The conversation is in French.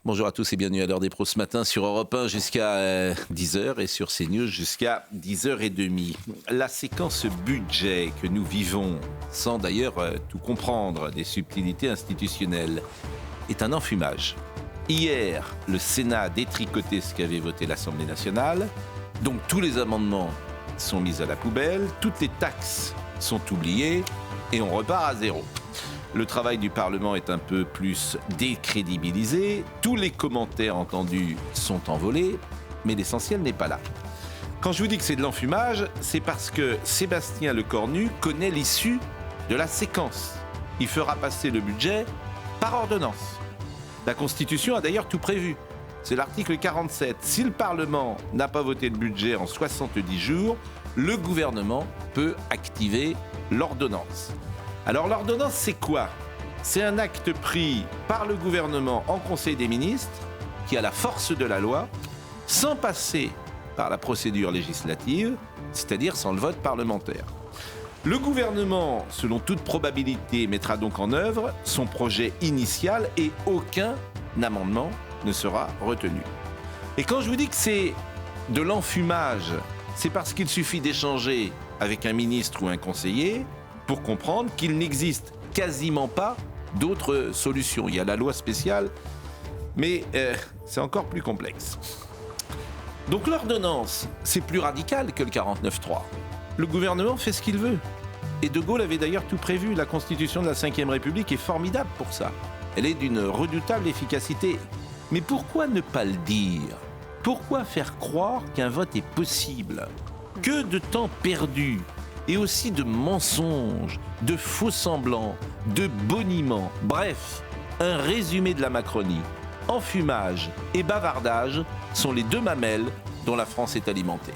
Bonjour à tous et bienvenue à l'heure des pros ce matin sur Europe 1 jusqu'à 10h et sur CNews jusqu'à 10h30. La séquence budget que nous vivons, sans d'ailleurs tout comprendre des subtilités institutionnelles, est un enfumage. Hier, le Sénat a détricoté ce qu'avait voté l'Assemblée nationale, donc tous les amendements sont mis à la poubelle, toutes les taxes sont oubliées et on repart à zéro. Le travail du Parlement est un peu plus décrédibilisé, tous les commentaires entendus sont envolés, mais l'essentiel n'est pas là. Quand je vous dis que c'est de l'enfumage, c'est parce que Sébastien Lecornu connaît l'issue de la séquence. Il fera passer le budget par ordonnance. La Constitution a d'ailleurs tout prévu. C'est l'article 47. Si le Parlement n'a pas voté le budget en 70 jours, le gouvernement peut activer l'ordonnance. Alors l'ordonnance, c'est quoi ? C'est un acte pris par le gouvernement en Conseil des ministres qui a la force de la loi sans passer par la procédure législative, c'est-à-dire sans le vote parlementaire. Le gouvernement, selon toute probabilité, mettra donc en œuvre son projet initial et aucun amendement ne sera retenu. Et quand je vous dis que c'est de l'enfumage, c'est parce qu'il suffit d'échanger avec un ministre ou un conseiller pour comprendre qu'il n'existe quasiment pas d'autres solutions. Il y a la loi spéciale, mais c'est encore plus complexe. Donc l'ordonnance, c'est plus radical que le 49.3. Le gouvernement fait ce qu'il veut. Et De Gaulle avait d'ailleurs tout prévu. La Constitution de la Ve République est formidable pour ça. Elle est d'une redoutable efficacité. Mais pourquoi ne pas le dire ? Pourquoi faire croire qu'un vote est possible ? Que de temps perdu et aussi de mensonges, de faux semblants, de boniments. Bref, un résumé de la Macronie. Enfumage et bavardage sont les deux mamelles dont la France est alimentée.